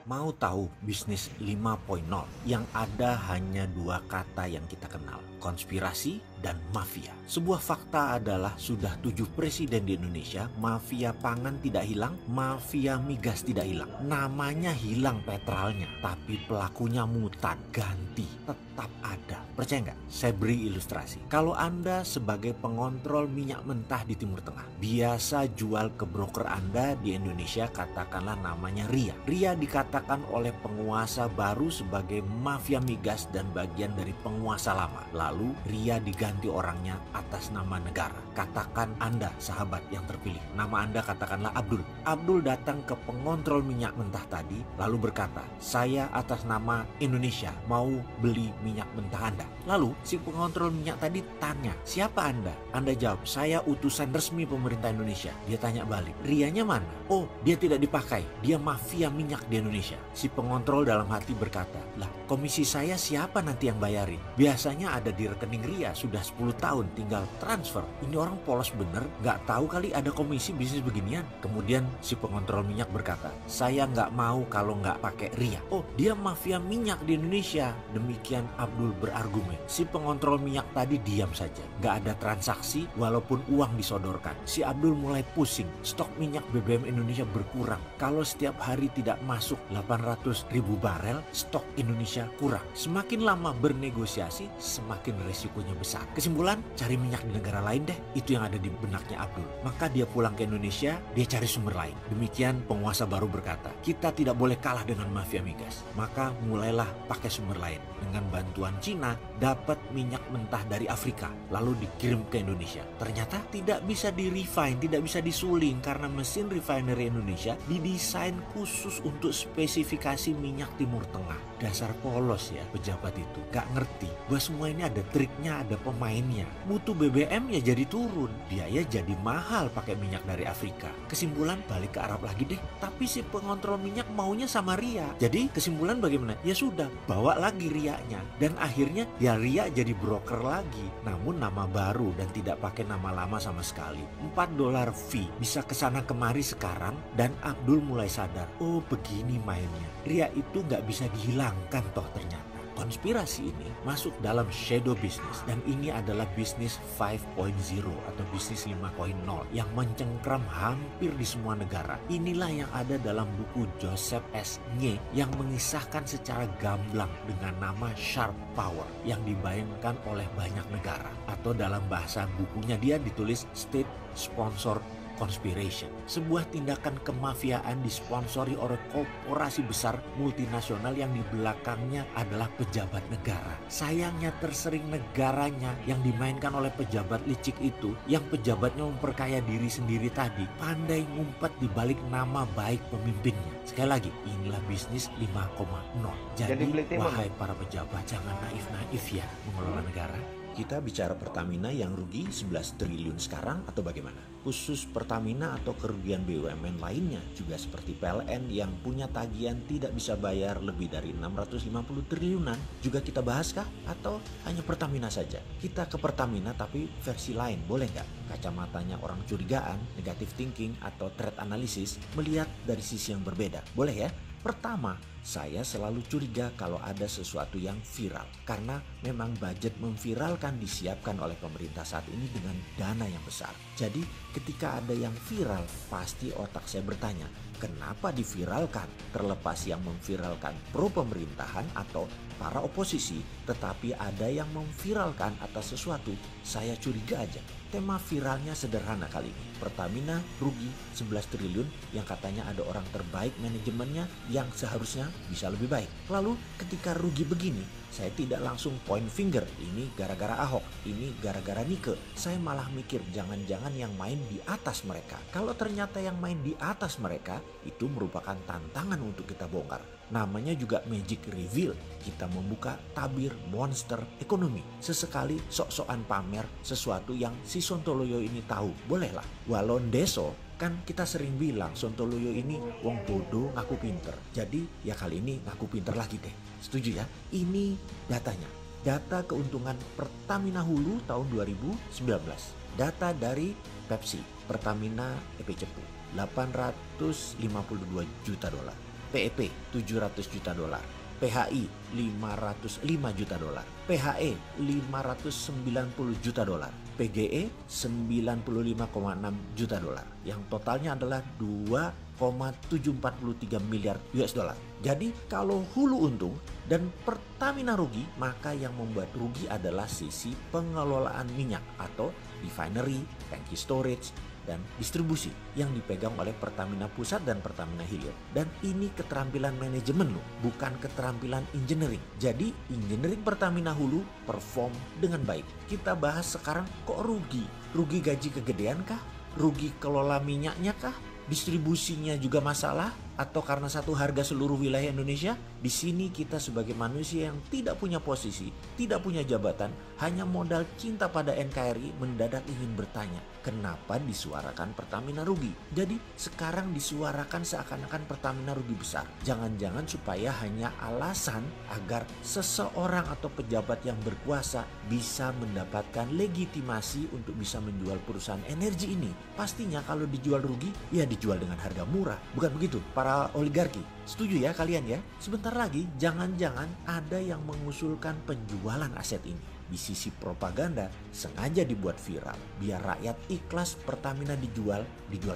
Mau tahu bisnis 5.0 yang ada hanya dua kata yang kita kenal, konspirasi dan mafia. Sebuah fakta adalah sudah 7 presiden di Indonesia, mafia pangan tidak hilang, mafia migas tidak hilang. Namanya hilang petralnya, tapi pelakunya mutan, ganti, tetap ada. Percaya nggak? Saya beri ilustrasi. Kalau Anda sebagai pengontrol minyak mentah di Timur Tengah, biasa jual ke broker Anda di Indonesia, katakanlah namanya Ria. Ria dikatakan oleh penguasa baru sebagai mafia migas dan bagian dari penguasa lama. Lalu Ria diganti orangnya atas nama negara. Katakan Anda sahabat yang terpilih, nama Anda katakanlah Abdul. Abdul datang ke pengontrol minyak mentah tadi lalu berkata, saya atas nama Indonesia mau beli minyak mentah Anda. Lalu si pengontrol minyak tadi tanya, siapa Anda? Anda jawab, saya utusan resmi pemerintah Indonesia. Dia tanya balik, Rianya mana? Oh, dia tidak dipakai, dia mafia minyak di Indonesia. Si pengontrol dalam hati berkata, lah komisi saya siapa nanti yang bayarin? Biasanya ada di rekening Ria, sudah 10 tahun tinggal transfer. Ini orang polos bener, gak tahu kali ada komisi bisnis beginian. Kemudian si pengontrol minyak berkata, saya gak mau kalau gak pakai Ria. Oh, dia mafia minyak di Indonesia. Demikian Abdul berargumen. Si pengontrol minyak tadi diam saja, gak ada transaksi walaupun uang disodorkan. Si Abdul mulai pusing, stok minyak BBM Indonesia berkurang. Kalau setiap hari tidak masuk 800.000 barel, stok Indonesia kurang. Semakin lama bernegosiasi, semakin resikonya besar. Kesimpulan, cari minyak di negara lain deh. Itu yang ada di benaknya Abdul. Maka dia pulang ke Indonesia, dia cari sumber lain. Demikian penguasa baru berkata, kita tidak boleh kalah dengan mafia migas. Maka mulailah pakai sumber lain. Dengan bantuan Cina, dapat minyak mentah dari Afrika, lalu dikirim ke Indonesia. Ternyata tidak bisa di-refine, tidak bisa disuling karena mesin refinery Indonesia didesain khusus untuk spesifikasi minyak Timur Tengah. Dasar polos ya pejabat itu, gak ngerti bahwa semua ini ada triknya, ada pemainnya. Mutu BBM ya jadi turun, biaya jadi mahal pakai minyak dari Afrika. Kesimpulan, balik ke Arab lagi deh. Tapi si pengontrol minyak maunya sama Ria. Jadi kesimpulan bagaimana? Ya sudah, bawa lagi Rianya. Dan akhirnya ya Ria jadi broker lagi, namun nama baru dan tidak pakai nama lama sama sekali. $4 fee, bisa kesana kemari sekarang. Dan Abdul mulai sadar, oh begini mainnya. Ria itu gak bisa dihilangkan toh ternyata. Konspirasi ini masuk dalam shadow business dan ini adalah bisnis 5.0 atau bisnis 5.0 yang mencengkram hampir di semua negara. Inilah yang ada dalam buku Joseph S. Nye yang mengisahkan secara gamblang dengan nama Sharp Power yang dibayangkan oleh banyak negara, atau dalam bahasa bukunya dia ditulis State Sponsored Conspiration, sebuah tindakan kemafiaan disponsori oleh korporasi besar multinasional yang di belakangnya adalah pejabat negara. Sayangnya tersering negaranya yang dimainkan oleh pejabat licik itu, yang pejabatnya memperkaya diri sendiri tadi, pandai ngumpet di balik nama baik pemimpinnya. Sekali lagi, inilah bisnis 5.0. Jadi wahai para pejabat, jangan naif-naif ya mengelola negara. Kita bicara Pertamina yang rugi 11 triliun sekarang atau bagaimana? Khusus Pertamina atau kerugian BUMN lainnya juga seperti PLN yang punya tagihan tidak bisa bayar lebih dari 650 triliunan juga kita bahas kah? Atau hanya Pertamina saja? Kita ke Pertamina tapi versi lain, boleh nggak? Kacamatanya orang curigaan, negative thinking atau threat analysis melihat dari sisi yang berbeda, boleh ya? Pertama, saya selalu curiga kalau ada sesuatu yang viral. Karena memang budget memviralkan disiapkan oleh pemerintah saat ini dengan dana yang besar. Jadi ketika ada yang viral, pasti otak saya bertanya, kenapa diviralkan? Terlepas yang memviralkan pro pemerintahan atau para oposisi, tetapi ada yang memviralkan atas sesuatu, saya curiga aja. Tema viralnya sederhana kali ini. Pertamina rugi 11 triliun yang katanya ada orang terbaik manajemennya yang seharusnya bisa lebih baik. Lalu ketika rugi begini, saya tidak langsung point finger, ini gara-gara Ahok, ini gara-gara Nike. Saya malah mikir jangan-jangan yang main di atas mereka. Kalau ternyata yang main di atas mereka, itu merupakan tantangan untuk kita bongkar. Namanya juga magic reveal. Kita membuka tabir monster ekonomi. Sesekali sok-sokan pamer sesuatu yang si Sontoloyo ini tahu. Bolehlah. Walau deso, kan kita sering bilang Sontoloyo ini wong bodoh ngaku pinter. Jadi ya kali ini ngaku pinter lagi deh. Setuju ya? Ini datanya. Data keuntungan Pertamina Hulu tahun 2019. Data dari Pepsi, Pertamina EP Cepu, $852 juta. PEP 700 juta dolar, PHI 505 juta dolar, PHE 590 juta dolar, PGE 95,6 juta dolar. Yang totalnya adalah 2,743 miliar US dollar. Jadi kalau Hulu untung dan Pertamina rugi, maka yang membuat rugi adalah sisi pengelolaan minyak atau refinery, tangki storage, dan distribusi yang dipegang oleh Pertamina Pusat dan Pertamina Hilir. Dan ini keterampilan manajemen loh, bukan keterampilan engineering. Jadi engineering Pertamina Hulu perform dengan baik. Kita bahas sekarang kok rugi? Rugi gaji kegedean kah? Rugi kelola minyaknya kah? Distribusinya juga masalah? Atau karena satu harga seluruh wilayah Indonesia? Di sini kita sebagai manusia yang tidak punya posisi, tidak punya jabatan, hanya modal cinta pada NKRI mendadak ingin bertanya, kenapa disuarakan Pertamina rugi? Jadi sekarang disuarakan seakan-akan Pertamina rugi besar. Jangan-jangan supaya hanya alasan agar seseorang atau pejabat yang berkuasa bisa mendapatkan legitimasi untuk bisa menjual perusahaan energi ini. Pastinya kalau dijual rugi, ya dijual dengan harga murah. Bukan begitu? Para oligarki. Setuju ya kalian ya? Sebentar lagi jangan-jangan ada yang mengusulkan penjualan aset ini. Di sisi propaganda sengaja dibuat viral biar rakyat ikhlas Pertamina dijual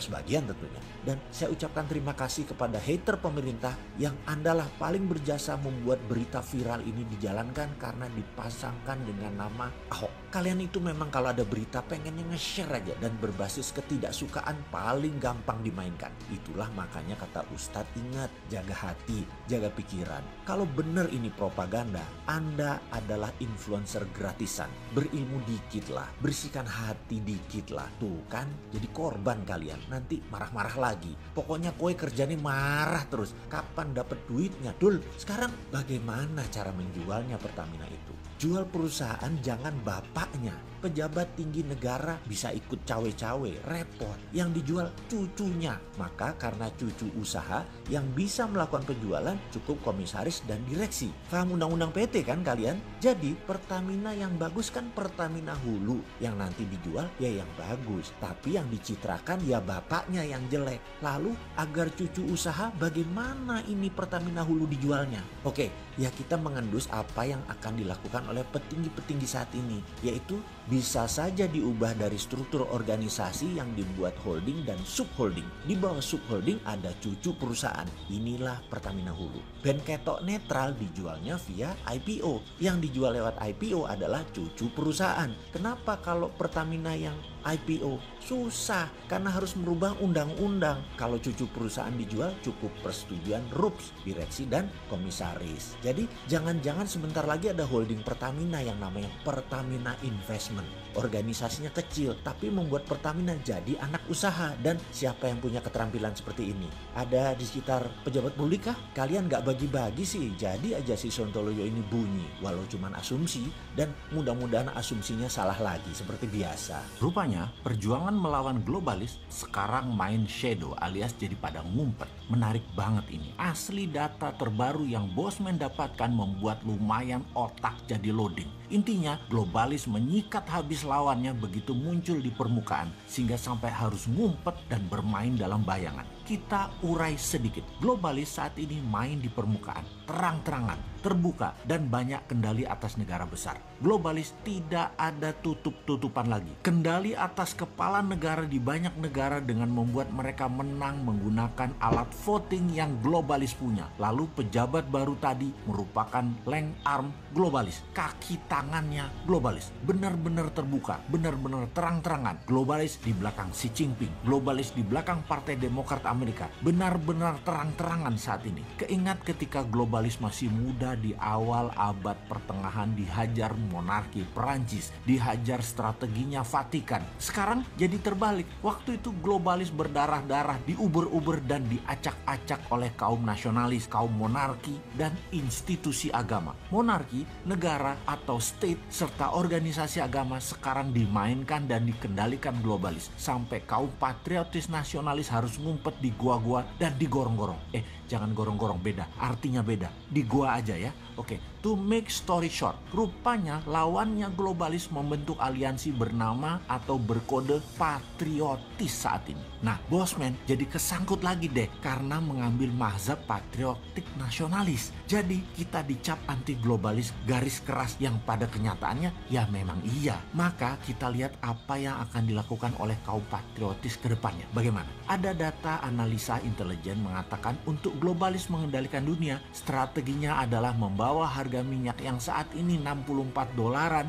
sebagian tentunya. Dan saya ucapkan terima kasih kepada hater pemerintah yang andalah paling berjasa membuat berita viral ini dijalankan karena dipasangkan dengan nama Ahok. Kalian itu memang kalau ada berita pengennya nge-share aja dan berbasis ketidaksukaan paling gampang dimainkan. Itulah makanya kata Ustadz, ingat, jaga hati, jaga pikiran. Kalau benar ini propaganda, Anda adalah influencer gratisan. Berilmu dikit lah, bersihkan hati dikit lah. Tuh kan, jadi korban kalian. Nanti marah-marah lagi. Pokoknya kowe kerjanya marah terus. Kapan dapat duitnya? Dul, sekarang bagaimana cara menjualnya Pertamina itu? Jual perusahaan jangan bapaknya. Pejabat tinggi negara bisa ikut cawe-cawe, repot. Yang dijual cucunya. Maka karena cucu usaha yang bisa melakukan penjualan cukup komisaris dan direksi. Paham undang-undang PT kan kalian? Jadi Pertamina yang bagus kan Pertamina Hulu. Yang nanti dijual ya yang bagus. Tapi yang dicitrakan ya bapaknya yang jelek. Lalu agar cucu usaha bagaimana ini Pertamina Hulu dijualnya? Oke, ya kita mengendus apa yang akan dilakukan oleh petinggi-petinggi saat ini. Yaitu bisa saja diubah dari struktur organisasi yang dibuat holding dan subholding. Di bawah subholding ada cucu perusahaan. Inilah Pertamina Hulu. Ben ketok netral dijualnya via IPO. Yang dijual lewat IPO adalah cucu perusahaan. Kenapa kalau Pertamina yang IPO? Susah karena harus merubah undang-undang. Kalau cucu perusahaan dijual cukup persetujuan RUPS, direksi dan komisaris. Jadi jangan-jangan sebentar lagi ada holding Pertamina yang namanya Pertamina Investment. Organisasinya kecil tapi membuat Pertamina jadi anak usaha. Dan siapa yang punya keterampilan seperti ini? Ada di sekitar pejabat publik kah? Kalian gak bagi-bagi sih. Jadi aja si Sontoloyo ini bunyi walau cuman asumsi, dan mudah-mudahan asumsinya salah lagi seperti biasa. Rupanya perjuangan melawan globalis sekarang main shadow alias jadi pada ngumpet. Menarik banget ini. Asli data terbaru yang Bosman dapatkan membuat lumayan otak jadi loading. Intinya globalis menyikat habis lawannya begitu muncul di permukaan sehingga sampai harus ngumpet dan bermain dalam bayangan. Kita urai sedikit. Globalis saat ini main di permukaan, terang-terangan, terbuka, dan banyak kendali atas negara besar. Globalis tidak ada tutup-tutupan lagi. Kendali atas kepala negara di banyak negara dengan membuat mereka menang menggunakan alat voting yang globalis punya. Lalu pejabat baru tadi merupakan leng arm globalis. Kaki tangannya globalis. Benar-benar terbuka, benar-benar terang-terangan. Globalis di belakang Xi Jinping. Globalis di belakang Partai Demokrat Amerika. Benar-benar terang-terangan saat ini. Keingat ketika globalis masih muda di awal abad pertengahan dihajar monarki Perancis, dihajar strateginya Vatikan. Sekarang jadi terbalik. Waktu itu globalis berdarah-darah, diuber-uber dan diacak-acak oleh kaum nasionalis, kaum monarki, dan institusi agama. Monarki, negara atau state, serta organisasi agama sekarang dimainkan dan dikendalikan globalis. Sampai kaum patriotis nasionalis harus ngumpet di gua-gua, dan di gorong-gorong. Jangan gorong-gorong, beda. Artinya beda. Di gua aja ya. Oke, to make story short, rupanya lawannya globalis membentuk aliansi bernama atau berkode patriotis saat ini. Nah, Bosman jadi kesangkut lagi deh karena mengambil mazhab patriotik nasionalis. Jadi kita dicap anti globalis garis keras yang pada kenyataannya ya memang iya. Maka kita lihat apa yang akan dilakukan oleh kaum patriotis ke depannya. Bagaimana? Ada data analisa intelijen mengatakan untuk globalis mengendalikan dunia, strateginya adalah membawa harga minyak yang saat ini $64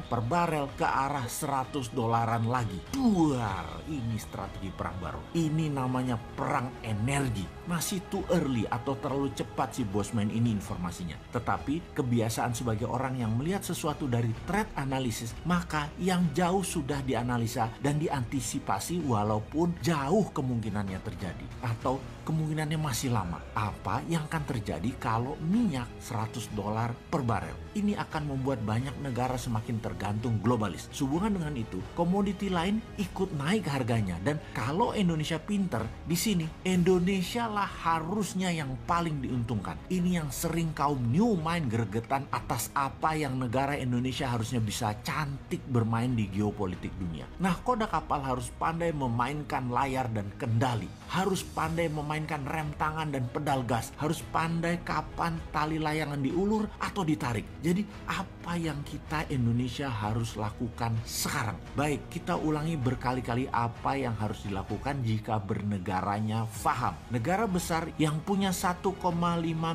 per barel ke arah $100 lagi. Duar, ini strategi perang baru. Ini namanya perang energi. Masih too early atau terlalu cepat si Bosman ini informasinya. Tetapi kebiasaan sebagai orang yang melihat sesuatu dari threat analysis, maka yang jauh sudah dianalisa dan diantisipasi walaupun jauh kemungkinannya terjadi. Atau kemungkinannya masih lama. Apa yang akan terjadi kalau minyak $100 per barel? Ini akan membuat banyak negara semakin tergantung globalis. Sehubungan dengan itu, komoditi lain ikut naik harganya. Dan kalau Indonesia pinter, di sini Indonesia lah harusnya yang paling diuntungkan. Ini yang sering kaum new mind gregetan atas apa yang negara Indonesia harusnya bisa cantik bermain di geopolitik dunia. Nah, Koda Kapal harus pandai memainkan layar dan kendali. Harus pandai memainkan rem tangan dan pedal gas. Harus pandai kapan tali layangan diulur atau ditarik. Jadi apa yang kita Indonesia harus lakukan sekarang? Baik, kita ulangi berkali-kali apa yang harus dilakukan jika bernegaranya faham. Negara besar yang punya 1,5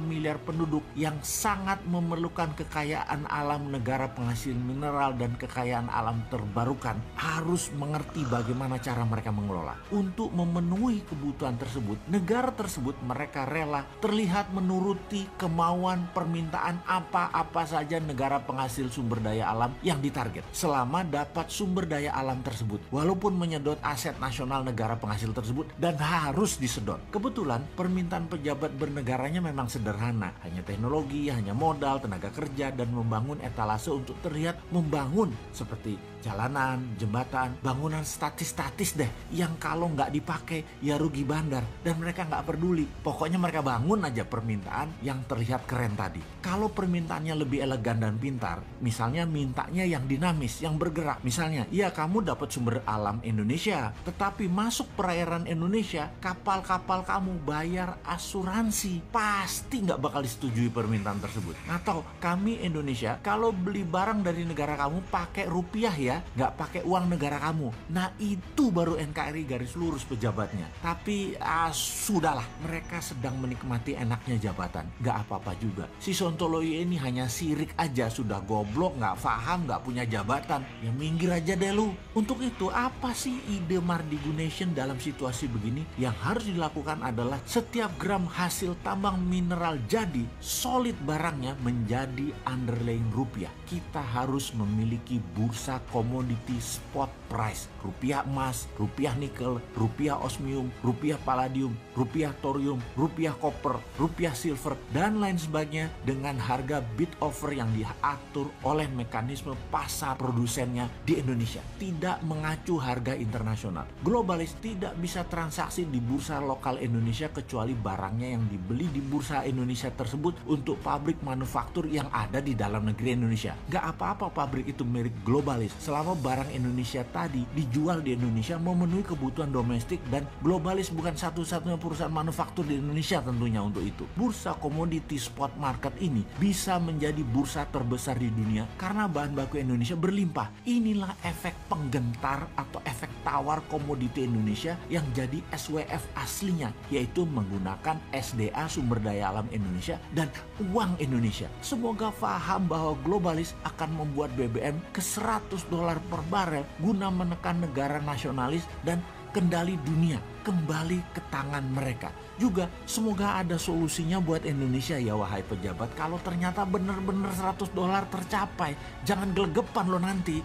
miliar penduduk yang sangat memerlukan kekayaan alam negara penghasil mineral dan kekayaan alam terbarukan harus mengerti bagaimana cara mereka mengelola. Untuk memenuhi kebutuhan tersebut, negara tersebut mereka rela terlihat menuruti kemauan permintaan apa-apa saja negara penghasil sumber daya alam yang ditarget selama dapat sumber daya alam tersebut walaupun menyedot aset nasional negara penghasil tersebut dan harus disedot. Kebetulan permintaan pejabat bernegaranya memang sederhana, hanya teknologi, hanya modal, tenaga kerja, dan membangun etalase untuk terlihat membangun seperti jalanan, jembatan, bangunan statis-statis deh yang kalau nggak dipakai ya rugi bandar dan mereka nggak peduli. Pokoknya mereka bangun aja permintaan yang terlihat keren tadi. Kalau permintaannya lebih elegan dan pintar, misalnya mintanya yang dinamis, yang bergerak. Misalnya, ya kamu dapat sumber alam Indonesia, tetapi masuk perairan Indonesia, kapal-kapal kamu bayar asuransi. Pasti nggak bakal disetujui permintaan tersebut. Atau kami Indonesia, kalau beli barang dari negara kamu pakai rupiah ya, nggak pakai uang negara kamu. Nah itu baru NKRI garis lurus pejabatnya. Tapi sudahlah, mereka sedang menikmati enaknya jabatan. Nggak apa-apa juga. Si Sontoloyo ini hanya sirik aja, sudah goblok, nggak paham, nggak punya jabatan. Ya minggir aja deh lu. Untuk itu apa sih ide Mardigu Nation dalam situasi begini? Yang harus dilakukan adalah setiap gram hasil tambang mineral jadi solid barangnya menjadi underlying rupiah. Kita harus memiliki bursa komoditi spot price. Rupiah emas, rupiah nikel, rupiah osmium, rupiah palladium, rupiah thorium, rupiah koper, rupiah silver, dan lain sebagainya dengan harga bid offer yang diatur oleh mekanisme pasar produsennya di Indonesia. Tidak mengacu harga internasional. Globalis tidak bisa transaksi di bursa lokal Indonesia kecuali barangnya yang dibeli di bursa Indonesia tersebut untuk pabrik manufaktur yang ada di dalam negeri Indonesia. Gak apa-apa pabrik itu milik globalis selama barang Indonesia tadi dijual di Indonesia memenuhi kebutuhan domestik, dan globalis bukan satu-satunya perusahaan manufaktur di Indonesia tentunya untuk itu. Bursa komoditi spot market ini bisa menjadi bursa terbesar di dunia karena bahan baku Indonesia berlimpah. Inilah efek penggentar atau efek tawar komoditi Indonesia yang jadi SWF aslinya, yaitu menggunakan SDA sumber daya alam Indonesia dan uang Indonesia. Semoga paham bahwa globalis akan membuat BBM ke $100 per barel guna menekan negara nasionalis dan kendali dunia kembali ke tangan mereka. Juga semoga ada solusinya buat Indonesia ya wahai pejabat. Kalau ternyata benar-benar $100 tercapai, jangan gelegepan lo nanti.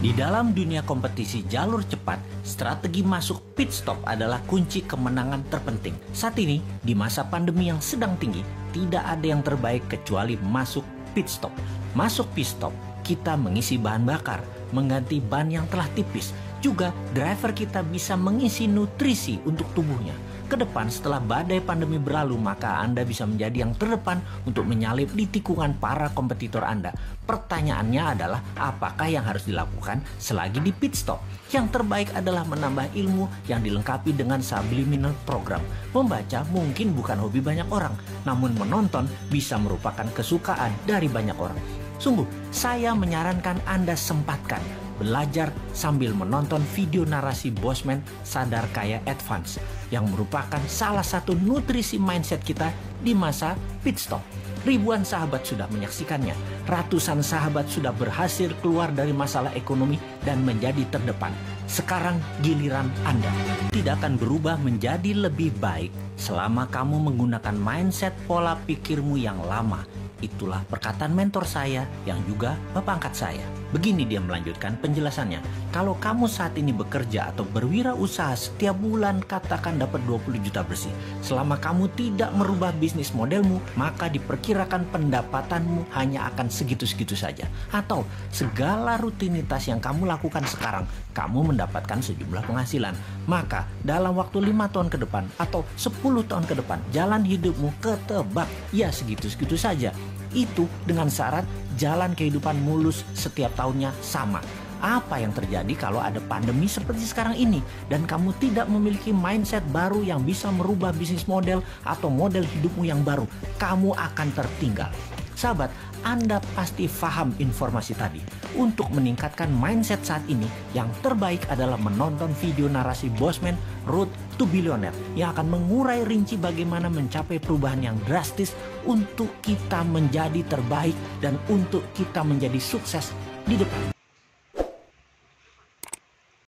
Di dalam dunia kompetisi jalur cepat, strategi masuk pit stop adalah kunci kemenangan terpenting. Saat ini, di masa pandemi yang sedang tinggi, tidak ada yang terbaik kecuali masuk pit stop. Masuk pit stop, kita mengisi bahan bakar, mengganti ban yang telah tipis, Juga driver kita bisa mengisi nutrisi untuk tubuhnya. Ke depan setelah badai pandemi berlalu, maka Anda bisa menjadi yang terdepan untuk menyalip di tikungan para kompetitor Anda. Pertanyaannya adalah apakah yang harus dilakukan selagi di pit stop? Yang terbaik adalah menambah ilmu yang dilengkapi dengan subliminal program. Membaca mungkin bukan hobi banyak orang, namun menonton bisa merupakan kesukaan dari banyak orang. Sungguh, saya menyarankan Anda sempatkan belajar sambil menonton video narasi Bosman Sadar Kaya Advance yang merupakan salah satu nutrisi mindset kita di masa pit stop. Ribuan sahabat sudah menyaksikannya. Ratusan sahabat sudah berhasil keluar dari masalah ekonomi dan menjadi terdepan. Sekarang giliran Anda. Tidak akan berubah menjadi lebih baik selama kamu menggunakan mindset pola pikirmu yang lama. Itulah perkataan mentor saya yang juga bapak angkat saya. Begini dia melanjutkan penjelasannya. Kalau kamu saat ini bekerja atau berwirausaha setiap bulan katakan dapat 20 juta bersih. Selama kamu tidak merubah bisnis modelmu, maka diperkirakan pendapatanmu hanya akan segitu-segitu saja. Atau segala rutinitas yang kamu lakukan sekarang, kamu mendapatkan sejumlah penghasilan. Maka dalam waktu 5 tahun ke depan atau 10 tahun ke depan, jalan hidupmu ketebak. Ya segitu-segitu saja. Itu dengan syarat jalan kehidupan mulus setiap tahunnya sama. Apa yang terjadi kalau ada pandemi seperti sekarang ini dan kamu tidak memiliki mindset baru yang bisa merubah bisnis model atau model hidupmu yang baru? Kamu akan tertinggal. Sahabat, Anda pasti paham informasi tadi. Untuk meningkatkan mindset saat ini, yang terbaik adalah menonton video narasi Bosman Road to Billionaire yang akan mengurai rinci bagaimana mencapai perubahan yang drastis untuk kita menjadi terbaik dan untuk kita menjadi sukses di depan.